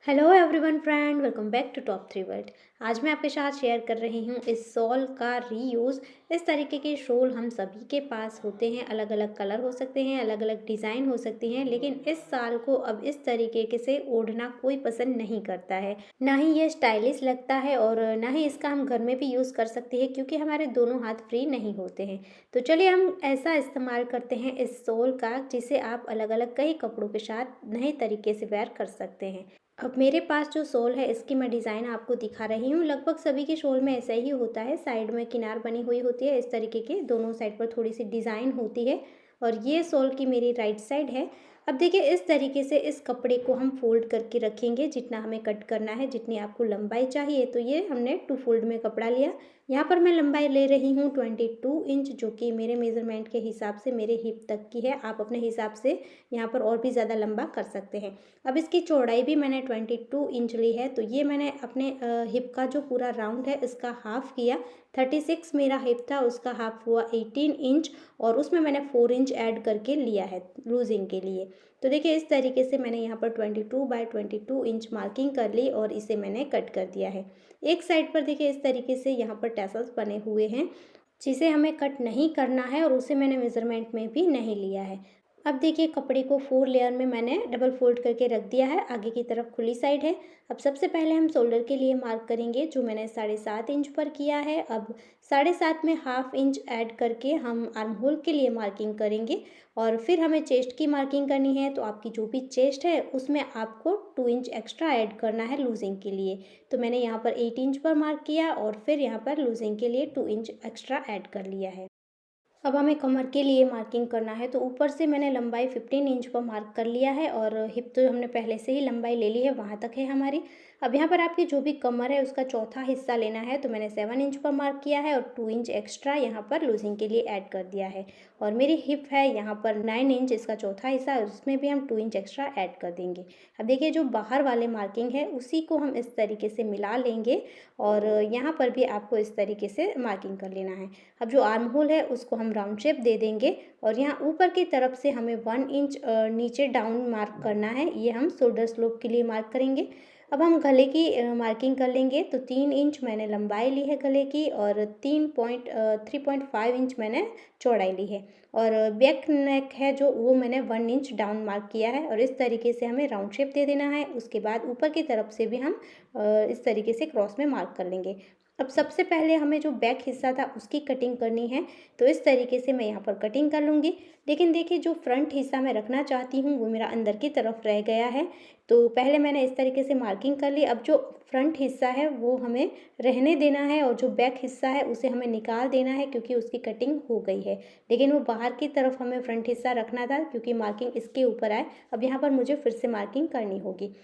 Hello everyone friend, welcome back to top three world. आज मैं आपके साथ शेयर कर रही हूँ इस शॉल का रीयूज़। इस तरीके के शॉल हम सभी के पास होते हैं, अलग अलग कलर हो सकते हैं, अलग अलग डिज़ाइन हो सकती हैं, लेकिन इस साल को अब इस तरीके से ओढ़ना कोई पसंद नहीं करता है। ना ही ये स्टाइलिश लगता है और ना ही इसका हम घर में भी यूज़ कर सकते हैं, क्योंकि हमारे दोनों हाथ फ्री नहीं होते हैं। तो चलिए हम ऐसा इस्तेमाल करते हैं इस शॉल का, जिसे आप अलग अलग कई कपड़ों के साथ नए तरीके से वेयर कर सकते हैं। अब मेरे पास जो शॉल है इसकी मैं डिज़ाइन आपको दिखा रही हूँ। लगभग सभी के शॉल में ऐसा ही होता है, साइड में किनार बनी हुई होती है, इस तरीके के दोनों साइड पर थोड़ी सी डिज़ाइन होती है। और ये शॉल की मेरी राइट साइड है। अब देखिए, इस तरीके से इस कपड़े को हम फोल्ड करके रखेंगे, जितना हमें कट करना है, जितनी आपको लंबाई चाहिए। तो ये हमने 2 फोल्ड में कपड़ा लिया। यहाँ पर मैं लंबाई ले रही हूँ 22 इंच, जो कि मेरे मेज़रमेंट के हिसाब से मेरे हिप तक की है। आप अपने हिसाब से यहाँ पर और भी ज़्यादा लंबा कर सकते हैं। अब इसकी चौड़ाई भी मैंने 22 इंच ली है। तो ये मैंने अपने हिप का जो पूरा राउंड है इसका हाफ़ किया। 36 मेरा हिप था, उसका हाफ़ हुआ 18 इंच, और उसमें मैंने 4 इंच ऐड करके लिया है लूजिंग के लिए। तो देखिए, इस तरीके से मैंने यहाँ पर 22 बाय 22 इंच मार्किंग कर ली और इसे मैंने कट कर दिया है। एक साइड पर देखिए, इस तरीके से यहाँ पर टैसल्स बने हुए हैं, जिसे हमें कट नहीं करना है, और उसे मैंने मेज़रमेंट में भी नहीं लिया है। अब देखिए, कपड़े को 4 लेयर में मैंने डबल फोल्ड करके रख दिया है। आगे की तरफ खुली साइड है। अब सबसे पहले हम शोल्डर के लिए मार्क करेंगे, जो मैंने 7.5 इंच पर किया है। अब 7.5 में हाफ इंच ऐड करके हम आर्म होल के लिए मार्किंग करेंगे, और फिर हमें चेस्ट की मार्किंग करनी है। तो आपकी जो भी चेस्ट है उसमें आपको 2 इंच एक्स्ट्रा ऐड करना है लूजिंग के लिए। तो मैंने यहाँ पर 8 इंच पर मार्क किया, और फिर यहाँ पर लूजिंग के लिए 2 इंच एक्स्ट्रा ऐड कर लिया है। अब हमें कमर के लिए मार्किंग करना है। तो ऊपर से मैंने लंबाई 15 इंच पर मार्क कर लिया है, और हिप तो हमने पहले से ही लंबाई ले ली है, वहाँ तक है हमारी। अब यहाँ पर आपकी जो भी कमर है उसका चौथा हिस्सा लेना है। तो मैंने 7 इंच पर मार्क किया है, और 2 इंच एक्स्ट्रा यहाँ पर लूजिंग के लिए ऐड कर दिया है। और मेरी हिप है यहाँ पर 9 इंच, इसका चौथा हिस्सा है, उसमें भी हम 2 इंच एक्स्ट्रा ऐड कर देंगे। अब देखिए, जो बाहर वाले मार्किंग है उसी को हम इस तरीके से मिला लेंगे, और यहाँ पर भी आपको इस तरीके से मार्किंग कर लेना है। अब जो आर्म होल है उसको हम राउंड शेप दे देंगे, और यहाँ ऊपर की तरफ से हमें 1 इंच नीचे डाउन मार्क करना है। ये हम शोल्डर स्लोप के लिए मार्क करेंगे। अब हम गले की मार्किंग कर लेंगे। तो 3 इंच मैंने लंबाई ली है गले की, और 3.5 इंच मैंने चौड़ाई ली है। और बैक नेक है जो, वो मैंने 1 इंच डाउन मार्क किया है, और इस तरीके से हमें राउंड शेप दे देना है। उसके बाद ऊपर की तरफ से भी हम इस तरीके से क्रॉस में मार्क कर लेंगे। अब सबसे पहले हमें जो बैक हिस्सा था उसकी कटिंग करनी है। तो इस तरीके से मैं यहाँ पर कटिंग कर लूँगी। लेकिन देखिए, जो फ्रंट हिस्सा मैं रखना चाहती हूँ वो मेरा अंदर की तरफ रह गया है। तो पहले मैंने इस तरीके से मार्किंग कर ली। अब जो फ्रंट हिस्सा है वो हमें रहने देना है, और जो बैक हिस्सा है उसे हमें निकाल देना है, क्योंकि उसकी कटिंग हो गई है। लेकिन वो बाहर की तरफ हमें फ्रंट हिस्सा रखना था, क्योंकि मार्किंग इसके ऊपर आए। अब यहाँ पर मुझे फिर से मार्किंग करनी होगी।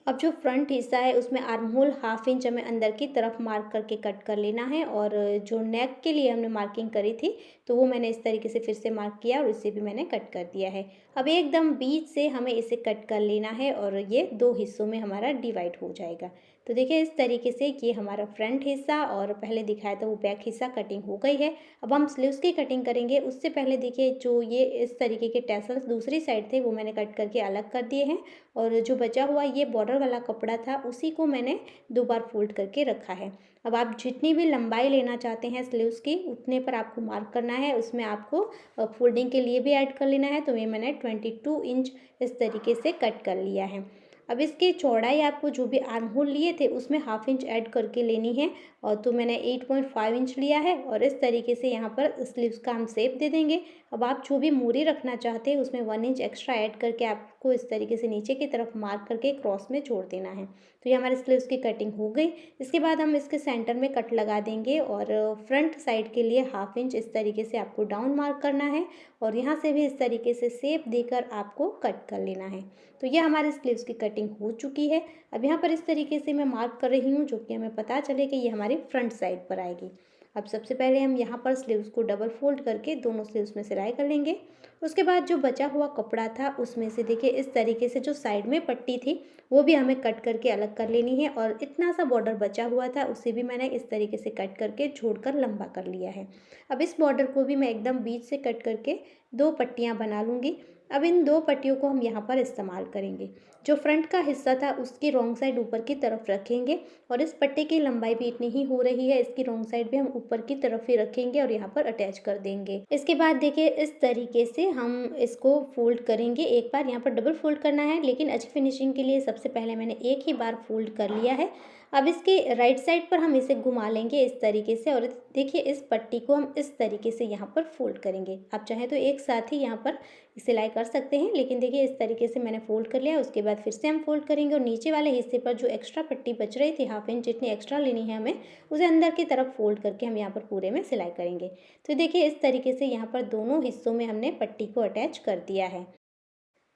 अब जो फ्रंट हिस्सा है उसमें आर्म होल हाफ इंच हमें अंदर की तरफ मार्क करके कट कर लेना है, और जो नेक के लिए हमने मार्किंग करी थी तो वो मैंने इस तरीके से फिर से मार्क किया, और इसे भी मैंने कट कर दिया है। अब एकदम बीच से हमें इसे कट कर लेना है, और ये 2 हिस्सों में हमारा डिवाइड हो जाएगा। तो देखिए, इस तरीके से ये हमारा फ्रंट हिस्सा और पहले दिखाया था वो बैक हिस्सा कटिंग हो गई है। अब हम स्लीव्स की कटिंग करेंगे। उससे पहले देखिए, जो ये इस तरीके के टैसल्स दूसरी साइड थे वो मैंने कट करके अलग कर दिए हैं, और जो बचा हुआ ये बॉर्डर वाला कपड़ा था उसी को मैंने 2 बार फोल्ड करके रखा है। अब आप जितनी भी लंबाई लेना चाहते हैं स्लीव्स की, उतने पर आपको मार्क करना है। उसमें आपको फोल्डिंग के लिए भी ऐड कर लेना है। तो ये मैंने 22 इंच इस तरीके से कट कर लिया है। अब इसकी चौड़ाई आपको जो भी आर्म होल लिए थे उसमें हाफ इंच ऐड करके लेनी है, और तो मैंने 8.5 इंच लिया है, और इस तरीके से यहाँ पर स्लीव्स का हम शेप दे देंगे। अब आप जो भी मोरी रखना चाहते हैं उसमें 1 इंच एक्स्ट्रा ऐड करके आपको इस तरीके से नीचे की तरफ मार्क करके क्रॉस में जोड़ देना है। तो ये हमारे स्लीव्स की कटिंग हो गई। इसके बाद हम इसके सेंटर में कट लगा देंगे, और फ्रंट साइड के लिए हाफ इंच इस तरीके से आपको डाउन मार्क करना है, और यहाँ से भी इस तरीके से शेप देकर आपको कट कर लेना है। तो ये हमारे स्लीव्स की कटिंग हो चुकी है। अब यहाँ पर इस तरीके से मैं मार्क कर रही हूँ, जो कि हमें पता चले कि ये हमारी फ्रंट साइड पर आएगी। अब सबसे पहले हम यहाँ पर स्लीव्स को डबल फोल्ड करके दोनों स्लीव्स में सिलाई कर लेंगे। उसके बाद जो बचा हुआ कपड़ा था उसमें से देखिए, इस तरीके से जो साइड में पट्टी थी वो भी हमें कट करके अलग कर लेनी है, और इतना सा बॉर्डर बचा हुआ था उसे भी मैंने इस तरीके से कट करके छोड़कर लंबा कर लिया है। अब इस बॉर्डर को भी मैं एकदम बीच से कट करके 2 पट्टियाँ बना लूँगी। अब इन 2 पट्टियों को हम यहाँ पर इस्तेमाल करेंगे। जो फ्रंट का हिस्सा था उसकी रॉन्ग साइड ऊपर की तरफ रखेंगे और इस पट्टे की लंबाई भी इतनी ही हो रही है, इसकी रॉन्ग साइड भी हम ऊपर की तरफ ही रखेंगे और यहाँ पर अटैच कर देंगे। इसके बाद देखिए इस तरीके से हम इसको फोल्ड करेंगे। एक बार यहाँ पर डबल फोल्ड करना है, लेकिन अच्छी फिनिशिंग के लिए सबसे पहले मैंने एक ही बार फोल्ड कर लिया है। अब इसके राइट साइड पर हम इसे घुमा लेंगे इस तरीके से और देखिए इस पट्टी को हम इस तरीके से यहाँ पर फोल्ड करेंगे। आप चाहें तो एक साथ ही यहाँ पर सिलाई कर सकते हैं, लेकिन देखिए इस तरीके से मैंने फोल्ड कर लिया। उसके बाद फिर से हम फोल्ड करेंगे और नीचे वाले हिस्से पर जो एक्स्ट्रा पट्टी बच रही थी, 1/2 इंच जितनी एक्स्ट्रा लेनी है हमें, उसे अंदर की तरफ फोल्ड करके हम यहाँ पर पूरे में सिलाई करेंगे। तो देखिए इस तरीके से यहाँ पर दोनों हिस्सों में हमने पट्टी को अटैच कर दिया है।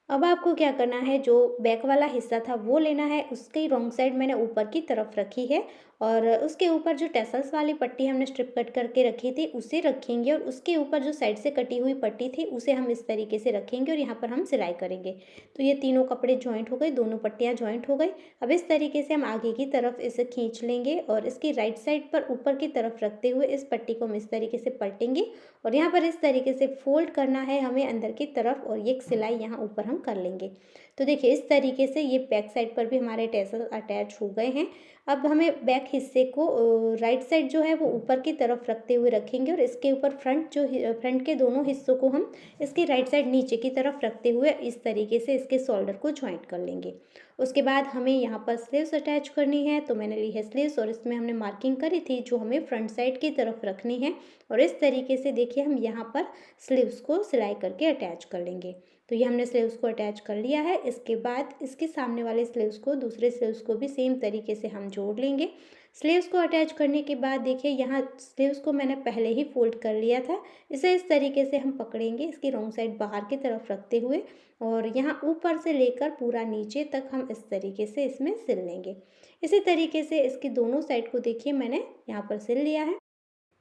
अब आपको क्या करना है, जो बैक वाला हिस्सा था वो लेना है, उसकी रॉन्ग साइड मैंने ऊपर की तरफ रखी है और उसके ऊपर जो टैसल्स वाली पट्टी हमने स्ट्रिप कट करके रखी थी उसे रखेंगे और उसके ऊपर जो साइड से कटी हुई पट्टी थी उसे हम इस तरीके से रखेंगे और यहाँ पर हम सिलाई करेंगे। तो ये तीनों कपड़े जॉइंट हो गए, दोनों पट्टियाँ जॉइंट हो गई। अब इस तरीके से हम आगे की तरफ इसे खींच लेंगे और इसकी राइट साइड पर ऊपर की तरफ रखते हुए इस पट्टी को हम इस तरीके से पलटेंगे और यहाँ पर इस तरीके से फोल्ड करना है हमें अंदर की तरफ और ये सिलाई यहाँ ऊपर हम कर लेंगे। तो देखिए इस तरीके से ये बैक साइड पर भी हमारे टैसल अटैच हो गए हैं। अब हमें बैक हिस्से को राइट साइड जो है वो ऊपर की तरफ रखते हुए रखेंगे और इसके ऊपर फ्रंट के दोनों हिस्सों को हम इसकी राइट साइड नीचे की तरफ रखते हुए इस तरीके से इसके शोल्डर को जॉइंट कर लेंगे। उसके बाद हमें यहाँ पर स्लीव्स अटैच करनी है, तो मैंने ली है स्लीव्स और इसमें हमने मार्किंग करी थी जो हमें फ्रंट साइड की तरफ रखनी है और इस तरीके से देखिए हम यहाँ पर स्लीव्स को सिलाई करके अटैच कर लेंगे। तो ये हमने स्लीव्स को अटैच कर लिया है। इसके बाद इसके सामने वाले स्लीव्स को, दूसरे स्लीव्स को भी सेम तरीके से हम जोड़ लेंगे। स्लीव्स को अटैच करने के बाद देखिए यहाँ स्लीव्स को मैंने पहले ही फोल्ड कर लिया था। इसे इस तरीके से हम पकड़ेंगे, इसकी रॉन्ग साइड बाहर की तरफ रखते हुए और यहाँ ऊपर से लेकर पूरा नीचे तक हम इस तरीके से इसमें सिल लेंगे। इसी तरीके से इसकी दोनों साइड को देखिए मैंने यहाँ पर सिल लिया है।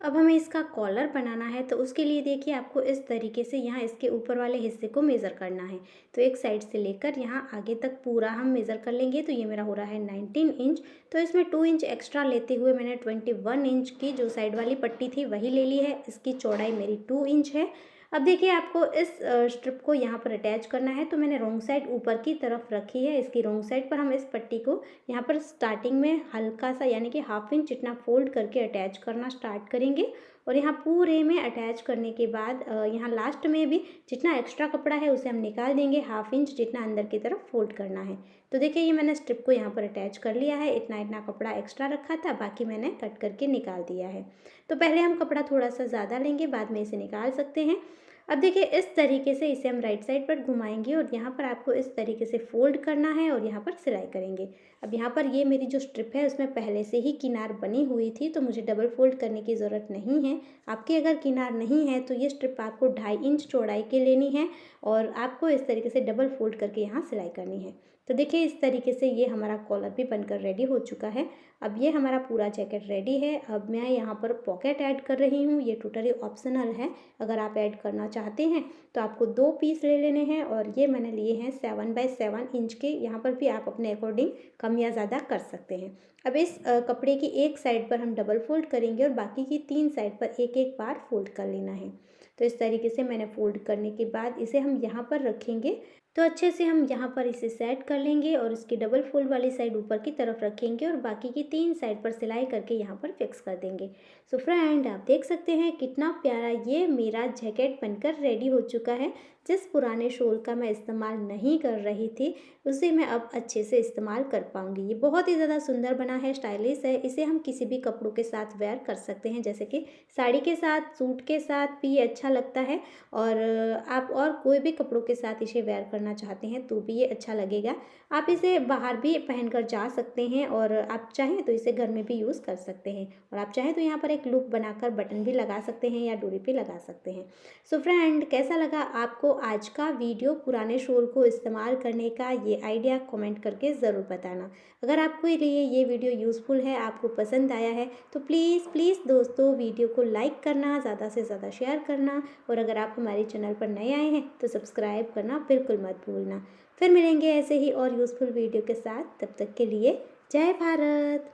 अब हमें इसका कॉलर बनाना है, तो उसके लिए देखिए आपको इस तरीके से यहाँ इसके ऊपर वाले हिस्से को मेज़र करना है। तो एक साइड से लेकर यहाँ आगे तक पूरा हम मेज़र कर लेंगे। तो ये मेरा हो रहा है 19 इंच, तो इसमें 2 इंच एक्स्ट्रा लेते हुए मैंने 21 इंच की जो साइड वाली पट्टी थी वही ले ली है। इसकी चौड़ाई मेरी 2 इंच है। अब देखिए आपको इस स्ट्रिप को यहाँ पर अटैच करना है, तो मैंने रॉन्ग साइड ऊपर की तरफ रखी है। इसकी रॉन्ग साइड पर हम इस पट्टी को यहाँ पर स्टार्टिंग में हल्का सा यानी कि 1/2 इंच जितना फोल्ड करके अटैच करना स्टार्ट करेंगे और यहाँ पूरे में अटैच करने के बाद यहाँ लास्ट में भी जितना एक्स्ट्रा कपड़ा है उसे हम निकाल देंगे, 1/2 इंच जितना अंदर की तरफ फोल्ड करना है। तो देखिए ये मैंने स्ट्रिप को यहाँ पर अटैच कर लिया है। इतना इतना कपड़ा एक्स्ट्रा रखा था, बाकी मैंने कट करके निकाल दिया है। तो पहले हम कपड़ा थोड़ा सा ज़्यादा लेंगे, बाद में इसे निकाल सकते हैं। अब देखिए इस तरीके से इसे हम राइट साइड पर घुमाएंगे और यहाँ पर आपको इस तरीके से फोल्ड करना है और यहाँ पर सिलाई करेंगे। अब यहाँ पर ये मेरी जो स्ट्रिप है उसमें पहले से ही किनार बनी हुई थी, तो मुझे डबल फोल्ड करने की ज़रूरत नहीं है। आपकी अगर किनार नहीं है तो ये स्ट्रिप आपको 2.5 इंच चौड़ाई की लेनी है और आपको इस तरीके से डबल फोल्ड करके यहाँ सिलाई करनी है। तो देखिए इस तरीके से ये हमारा कॉलर भी बनकर रेडी हो चुका है। अब ये हमारा पूरा जैकेट रेडी है। अब मैं यहाँ पर पॉकेट ऐड कर रही हूँ, ये टोटली ऑप्शनल है। अगर आप ऐड करना चाहते हैं तो आपको 2 पीस ले लेने हैं और ये मैंने लिए हैं 7x7 इंच के। यहाँ पर भी आप अपने अकॉर्डिंग कम या ज़्यादा कर सकते हैं। अब इस कपड़े की एक साइड पर हम डबल फोल्ड करेंगे और बाकी की 3 साइड पर एक एक बार फोल्ड कर लेना है। तो इस तरीके से मैंने फोल्ड करने के बाद इसे हम यहाँ पर रखेंगे। तो अच्छे से हम यहाँ पर इसे सेट कर लेंगे और इसकी डबल फोल्ड वाली साइड ऊपर की तरफ रखेंगे और बाकी की 3 साइड पर सिलाई करके यहाँ पर फिक्स कर देंगे। सो फ्रेंड आप देख सकते हैं कितना प्यारा ये मेरा जैकेट बनकर रेडी हो चुका है। जिस पुराने शॉल का मैं इस्तेमाल नहीं कर रही थी उसे मैं अब अच्छे से इस्तेमाल कर पाऊँगी। ये बहुत ही ज़्यादा सुंदर बना है, स्टाइलिश है। इसे हम किसी भी कपड़ों के साथ वेयर कर सकते हैं, जैसे कि साड़ी के साथ, सूट के साथ भी ये अच्छा लगता है और आप और कोई भी कपड़ों के साथ इसे वेयर करना चाहते हैं तो भी ये अच्छा लगेगा। आप इसे बाहर भी पहनकर जा सकते हैं और आप चाहें तो इसे घर में भी यूज़ कर सकते हैं और आप चाहें तो यहाँ पर एक लूप बनाकर बटन भी लगा सकते हैं या डोरी पे लगा सकते हैं। सो फ्रेंड कैसा लगा आपको आज का वीडियो, पुराने शॉल को इस्तेमाल करने का ये आइडिया कमेंट करके ज़रूर बताना। अगर आपके लिए ये वीडियो यूज़फुल है, आपको पसंद आया है तो प्लीज़ प्लीज़ दोस्तों वीडियो को लाइक करना, ज़्यादा से ज़्यादा शेयर करना और अगर आप हमारे चैनल पर नए आए हैं तो सब्सक्राइब करना बिल्कुल मत भूलना। फिर मिलेंगे ऐसे ही और यूज़फुल वीडियो के साथ, तब तक के लिए जय भारत।